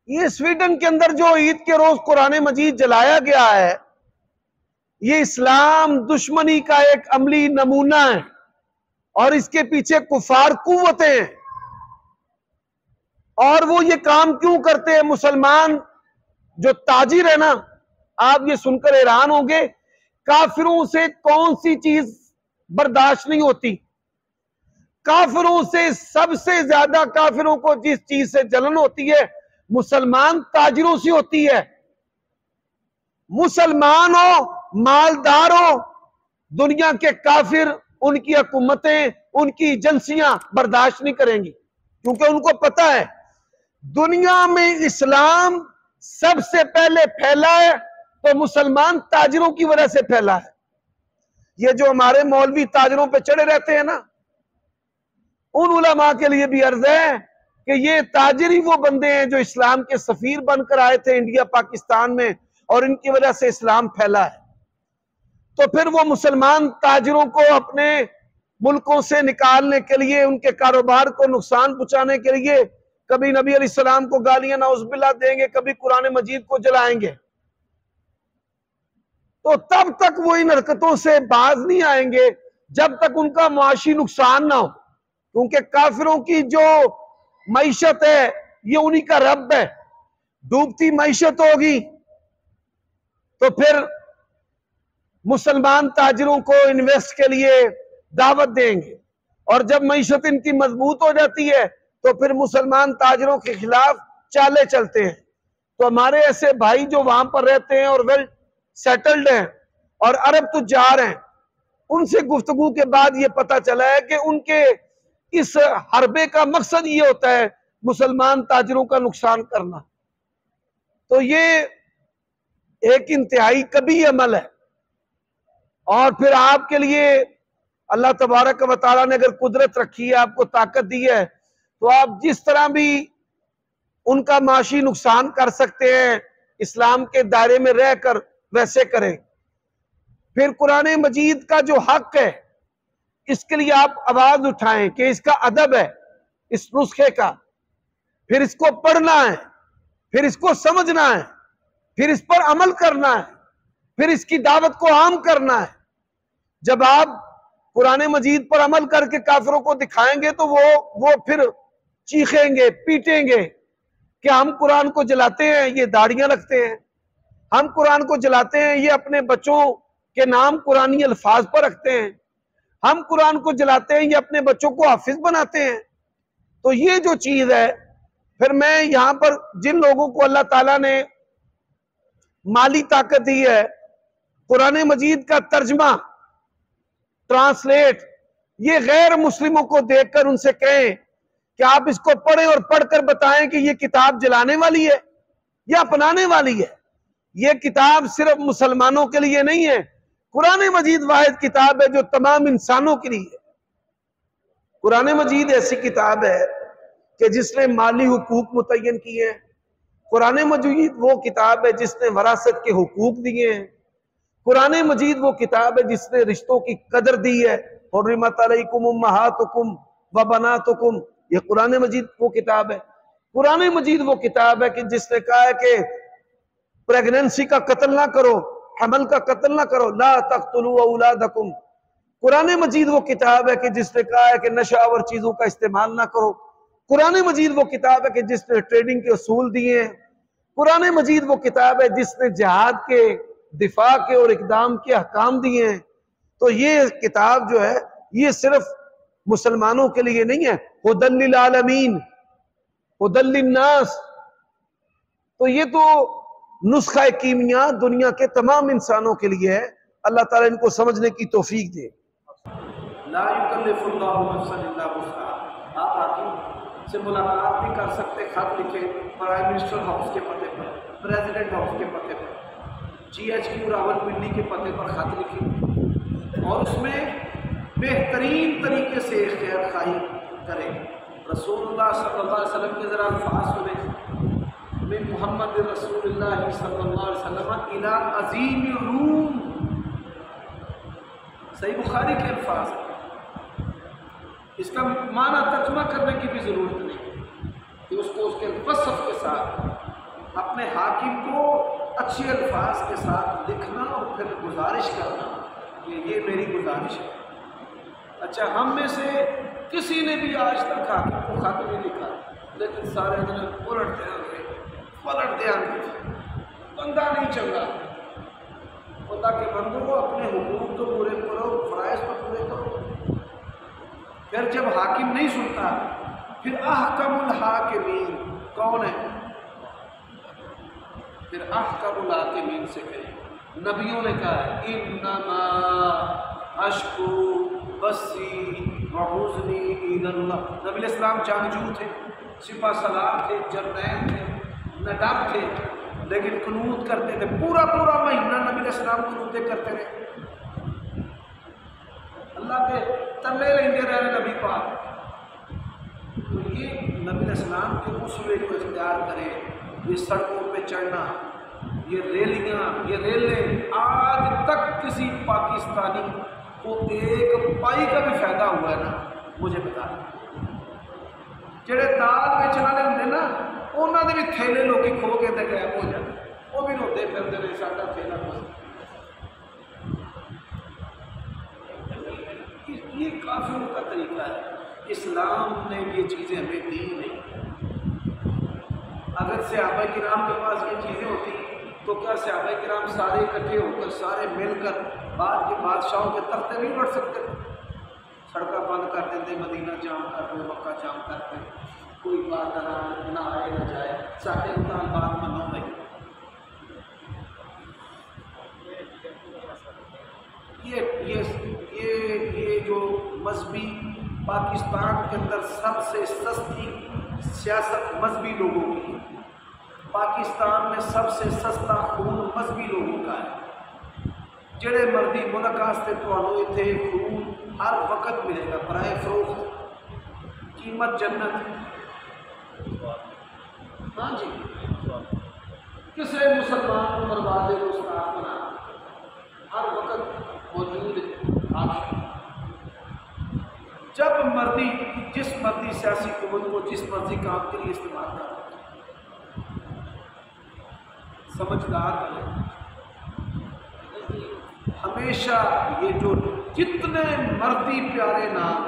یہ سویڈن کے اندر جو عید کے روز قرآن مجید جلایا گیا ہے، یہ اسلام دشمنی کا ایک عملی نمونہ ہے، اور اس کے پیچھے کفار قوتیں ہیں۔ اور وہ یہ کام کیوں کرتے ہیں؟ مسلمان جو تاجر ہے نا، آپ یہ سن کر حیران ہوں گے، کافروں سے کون سی چیز برداشت نہیں ہوتی؟ کافروں سے سب سے زیادہ کافروں کو جس چیز سے جلن ہوتی ہے، مسلمان تاجروں سے ہوتی ہے۔ مسلمان ہو، مالدار ہو، دنیا کے کافر ان کی حکومتیں، ان کی ایجنسیاں برداشت نہیں کریں گی، کیونکہ ان کو پتہ ہے دنیا میں اسلام سب سے پہلے پھیلا ہے تو مسلمان تاجروں کی وجہ سے پھیلا ہے۔ یہ جو ہمارے مولوی تاجروں پہ چڑھے رہتے ہیں نا، ان علماء کے لیے بھی عرض ہے کہ یہ تاجر ہی وہ بندے ہیں جو اسلام کے سفیر بن کر آئے تھے انڈیا پاکستان میں، اور ان کی وجہ سے اسلام پھیلا ہے۔ تو پھر وہ مسلمان تاجروں کو اپنے ملکوں سے نکالنے کے لیے، ان کے کاروبار کو نقصان پہنچانے کے لیے کبھی نبی علیہ السلام کو گالیاں نعوذ باللہ دیں گے، کبھی قرآن مجید کو جلائیں گے۔ تو تب تک وہ ان حرکتوں سے باز نہیں آئیں گے جب تک ان کا معاشی نقصان نہ ہو، کیونکہ کافروں کی جو معیشت ہے یہ انہی کا رب ہے۔ ڈوبتی معیشت ہوگی تو پھر مسلمان تاجروں کو انویسٹ کے لیے دعوت دیں گے، اور جب معیشت ان کی مضبوط ہو جاتی ہے تو پھر مسلمان تاجروں کے خلاف چالے چلتے ہیں۔ تو ہمارے ایسے بھائی جو وہاں پر رہتے ہیں اور ویل سیٹلڈ ہیں اور عرب تجار ہیں، ان سے گفتگو کے بعد یہ پتہ چلا ہے کہ ان کے اس حربے کا مقصد یہ ہوتا ہے مسلمان تاجروں کا نقصان کرنا۔ تو یہ ایک انتہائی کبھی عمل ہے، اور پھر آپ کے لیے اللہ تبارک و تعالیٰ نے اگر قدرت رکھی ہے، آپ کو طاقت دی ہے، تو آپ جس طرح بھی ان کا معاشی نقصان کر سکتے ہیں اسلام کے دائرے میں رہ کر، ویسے کریں۔ پھر قرآن مجید کا جو حق ہے اس کے لیے آپ آواز اٹھائیں کہ اس کا ادب ہے، اس نسخے کا، پھر اس کو پڑھنا ہے، پھر اس کو سمجھنا ہے، پھر اس پر عمل کرنا ہے، پھر اس کی دعوت کو عام کرنا ہے۔ جب آپ قرآن مجید پر عمل کر کے کافروں کو دکھائیں گے تو وہ پھر چیخیں گے، پیٹیں گے کہ ہم قرآن کو جلاتے ہیں، یہ داڑیاں رکھتے ہیں، ہم قرآن کو جلاتے ہیں، یہ اپنے بچوں کے نام قرآنی الفاظ پر رکھتے ہیں، ہم قرآن کو جلاتے ہیں، یہ اپنے بچوں کو حافظ بناتے ہیں۔ تو یہ جو چیز ہے، پھر میں یہاں پر جن لوگوں کو اللہ تعالیٰ نے مالی طاقت دی ہے، قرآن مجید کا ترجمہ، ٹرانسلیٹ، یہ غیر مسلموں کو دیکھ کر ان سے کہیں کہ آپ اس کو پڑھیں اور پڑھ کر بتائیں کہ یہ کتاب جلانے والی ہے یا اپنانے والی ہے۔ یہ کتاب صرف مسلمانوں کے لیے نہیں ہے، قرآن مجید واحد کتاب ہے جو تمام انسانوں کے لیے ہے۔ قرآن مجید ایسی کتاب ہے کہ جس نے مالی حقوق متعین کیے ہیں۔ قرآن مجید وہ کتاب ہے جس نے وراثت کے حقوق دیے ہیں۔ قرآن مجید وہ کتاب ہے جس نے رشتوں کی قدر دی ہے۔ حرمت علیکم امہاتکم وبناتکم، یہ قرآن مجید وہ کتاب ہے۔ قرآن مجید وہ کتاب ہے کہ جس نے کہا ہے کہ پریگننسی کا قتل نہ کرو، حمل کا قتل نہ کرو، لا تقتلوا اولادکم۔ قرآن مجید وہ کتاب ہے کہ جس نے کہا ہے کہ نشہ آور چیزوں کا استعمال نہ کرو۔ قرآن مجید وہ کتاب ہے کہ جس نے ٹریڈنگ کے اصول دیے ہیں۔ قرآن مجید وہ کتاب ہے جس نے جہاد کے، دفاع کے اور اقدام کے احکام دیے ہیں۔ تو یہ کتاب جو ہے یہ صرف مسلمانوں کے لیے نہیں ہے، ھدی للعالمین، ھدی للناس۔ تو یہ تو نسخہ کیمیا دنیا کے تمام انسانوں کے لیے ہے۔ اللہ تعالیٰ ان کو سمجھنے کی توفیق دے۔ لا یکلف اللہ نفسا الا وسعہا۔ آپ حاکم سے ملاقات بھی کر سکتے، خط لکھے پرائم منسٹر ہاؤس کے پتے پر، پریزیڈنٹ ہاؤس کے پتے پر، GHQ راولپنڈی کے پتے پر خط لکھیں اور اس میں بہترین طریقے سے خیر خواہی کریں۔ رسول اللہ صلی اللہ علیہ وسلم کے ذرا الفاظ سنیں، من محمد رسول اللہ صلی اللہ علیہ وسلم الی عظیم الروم، صحیح بخاری کے الفاظ ہیں۔ اس کا معنی ترجمہ کرنے کی بھی ضرورت نہیں کہ اس کو اس کے وصف کے ساتھ اپنے حاکم کو اچھے الفاظ کے ساتھ لکھنا اور پھر گزارش کرنا کہ یہ میری گزارش ہے۔ اچھا، ہم میں سے کسی نے بھی آج تک حاکم کو خط نہیں لکھا، لیکن سارے دن پلٹتے آتے بندہ نہیں چنگا۔ اللہ کے بندوں کو اپنے حقوق تو پورے کرو، فرائض تو پورے کرو۔ پھر جب حاکم نہیں سنتا، پھر احکم الحاکمین کون ہے؟ پھر احکم الحاکمین سے کہیں۔ نبیوں نے کہا ہے انما اشکو بسی وحزنی الی اللہ۔ نبی علیہ السلام جنگجو تھے، سپہ سالار تھے، جرنیل تھے، نڈب تھے، لیکن قنوت کرتے تھے۔ پورا مہینہ نبی علیہ السلام قنوتیں کرتے رہے، اللہ کے تلے لیندے رہے نبی پاک۔ تو یہ نبی علیہ السلام کے اسوے کو اختیار کرے، یہ سڑکوں پہ چڑھنا، یہ ریلیاں، یہ ریلیں، آج تک کسی پاکستانی کو ایک پائی کا بھی فائدہ ہوا ہے نا؟ مجھے بتا دیں جڑے دال بیچن والے ہوں نا، انہوں نے بھی تھیلے لوگ کھو کے غائب ہو جاتے، وہ بھی روتے پھرتے ہیں ساڈا تھیلا بس۔ یہ کافروں کا طریقہ ہے، اسلام نے یہ چیزیں ہمیں دی نہیں۔ اگر صحابہ کرام کے پاس یہ چیزیں ہوتی تو کیا صحابہ کرام سارے اکٹھے ہو کر، سارے مل کر بعد کے بادشاہوں کے تختے نہیں بڑھ سکتے تھے؟ سڑکیں بند کر دیتے، مدینہ جام کر دے، مکہ جام کرتے، کوئی بات نہ آئے نہ جائے، ساڈے اتنا بات منو بھائی۔ یہ جو مذہبی پاکستان کے اندر سب سے سستی سیاست مذہبی لوگوں کی ہے، پاکستان میں سب سے سستا خون مذہبی لوگوں کا ہے۔ جڑے مردی ملک واسطے تمہیں اتنے خون ہر وقت ملے گا، برائے فروخت، قیمت جنت۔ ہاں جی، کسی مسلمان کو برباد ہے استاد بنا، ہر وقت موجود ہے۔ جب مرضی، جس مرضی سیاسی قوت کو جس مرضی کام کے لیے استعمال کرنا، سمجھدار بنے۔ ہمیشہ یہ جو جتنے مرضی پیارے نام،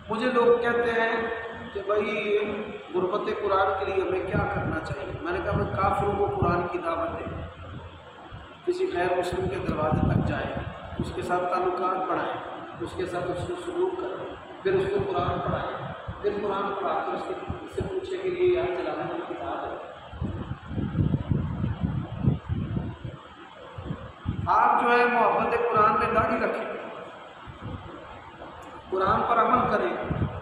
مجھے لوگ کہتے ہیں کہ بھائی غربت قرآن کے لیے ہمیں کیا کرنا چاہیے؟ میں نے کہا میں کافروں کو قرآن کی دعوت دیں، کسی غیر مسلم کے دروازے تک جائیں، اس کے ساتھ تعلقات بڑھائیں، اس کے ساتھ اس کو سلوک کریں، پھر اس کو قرآن پڑھائیں، پھر قرآن پڑھا کر اس سے پوچھے کہ یہ یاد چلانے والی کتاب ہے۔ آپ جو ہے محبت قرآن میں داڑھی رکھیں، قرآن پر عمل کریں،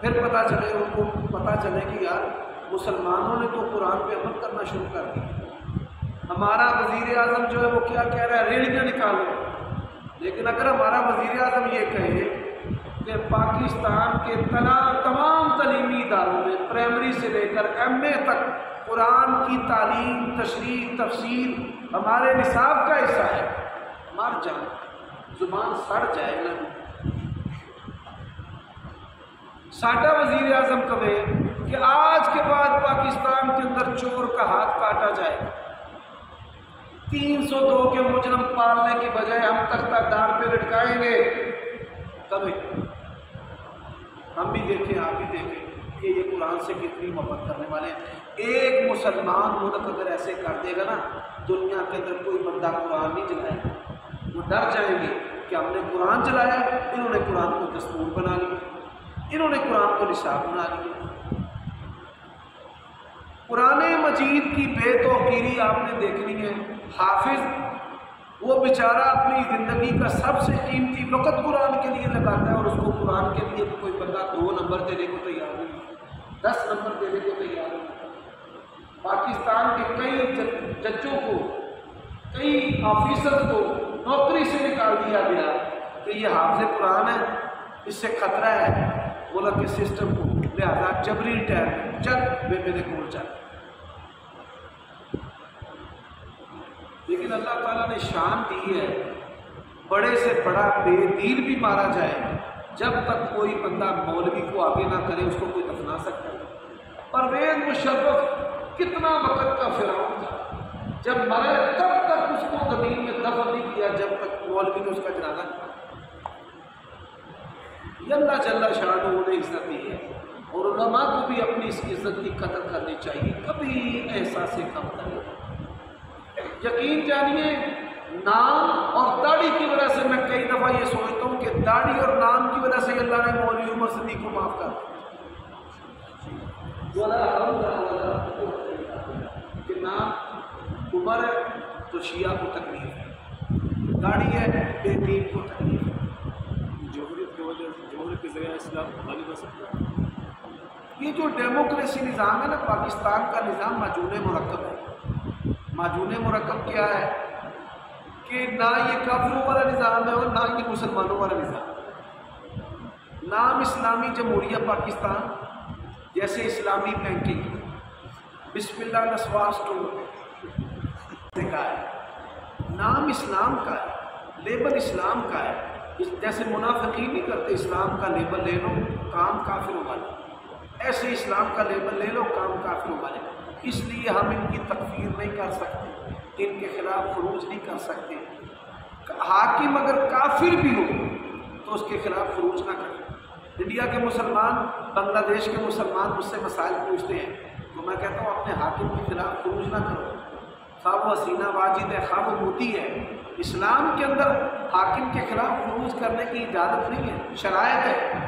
پھر پتہ چلے، ان کو پتہ چلے کہ یار مسلمانوں نے تو قرآن پہ عمل کرنا شروع کر دیا۔ ہمارا وزیر اعظم جو ہے وہ کیا کہہ رہا ہے؟ ریڑیاں نکالو۔ لیکن اگر ہمارا وزیر اعظم یہ کہے کہ پاکستان کے تمام تعلیمی اداروں میں پرائمری سے لے کر ایم اے تک قرآن کی تعلیم، تشریح، تفسیر ہمارے نصاب کا حصہ ہے، مر جائیں، زبان سڑ جائے نا۔ ساڈا وزیر اعظم کہے کہ آج کے بعد پاکستان کے اندر چور کا ہاتھ کاٹا جائے، 302 کے مجرم پالنے کی بجائے ہم تختہ دار پہ لٹکائیں گے، کبھی ہم بھی دیکھیں، آپ بھی دیکھیں کہ یہ قرآن سے کتنی محبت کرنے والے ہیں۔ ایک مسلمان ملک اگر ایسے کر دے گا نا، دنیا کے اندر کوئی بندہ قرآن نہیں چلائے گا، وہ ڈر جائیں گے کہ ہم نے قرآن چلایا، انہوں نے قرآن کو دستور بنا لیا، انہوں نے قرآن کو نصاب بنا لیا۔ قرآن مجید کی بے توقیری آپ نے دیکھنی ہے۔ حافظ وہ بیچارہ اپنی زندگی کا سب سے قیمتی وقت قرآن کے لیے لگاتا ہے، اور اس کو قرآن کے لیے کوئی بندہ 2 نمبر دینے کو تیار نہیں، 10 نمبر دینے کو تیار نہیں۔ پاکستان کے کئی ججوں کو، کئی آفیسر کو نوکری سے نکال دیا گیا کہ یہ حافظ قرآن ہے، اس سے خطرہ ہے ملک کے سسٹم کو، لہذا جبری ریٹائرمنٹ چل بے میرے کو چل۔ لیکن اللہ تعالیٰ نے شان دی ہے بڑے سے بڑا بے دین بھی مارا جائے، جب تک کوئی بندہ مولوی کو آگے نہ کرے اس کو کوئی دفنا سکتا ہے۔ پرویز مشرف کتنا وقت کا فرعون تھا، جب مرے تب تک اس کو زمین میں دفن نہیں کیا جب تک مولوی نے اس کا جنازہ نہیں پڑھا۔ یہ اللہ جل شانہ نے عزت دی ہے، اور علماء کو بھی اپنی اس عزت کی قدر کرنی چاہیے، کبھی احساس کم کرے۔ یقین جانیے نام اور داڑھی کی وجہ سے میں کئی دفعہ یہ سوچتا ہوں کہ داڑھی اور نام کی وجہ سے اللہ نے مولوی عمر صدیق کو معاف کر دیا کہ نام عمر ہے تو شیعہ کو تکلیف ہے، داڑھی ہے بے دین کو تکلیف ہے۔ جمہوریت کی وجہ سے جمہوریت کے ذریعہ اسلام غالب ہو سکتا ہے۔ یہ جو ڈیموکریسی نظام ہے نا پاکستان کا نظام معجون مرکب ہے۔ معجون مرکب کیا ہے کہ نہ یہ کافروں والا نظام ہے اور نہ یہ مسلمانوں والا نظام ہے۔ نام اسلامی جمہوریہ پاکستان جیسے اسلامی بینکنگ، بسم اللہ نسوار اسٹور کا ہے، نام اسلام کا ہے، لیبل اسلام کا ہے۔ جیسے منافقین نہیں کرتے اسلام کا لیبل لے لو کام کافروں والے، ایسے اسلام کا لیبل لے لو کام کافروں والے۔ اس لیے ہم ان کی تکفیر نہیں کر سکتے، ان کے خلاف خروج نہیں کر سکتے۔ حاکم اگر کافر بھی ہو تو اس کے خلاف خروج نہ کریں۔ انڈیا کے مسلمان، بنگلہ دیش کے مسلمان مجھ سے مسائل پوچھتے ہیں تو میں کہتا ہوں اپنے حاکم کے خلاف خروج نہ کرو، خواہ وہ حسینہ واجد ہے خواہ وہ موتی ہے۔ اسلام کے اندر حاکم کے خلاف خروج کرنے کی اجازت نہیں ہے، شرائط ہے۔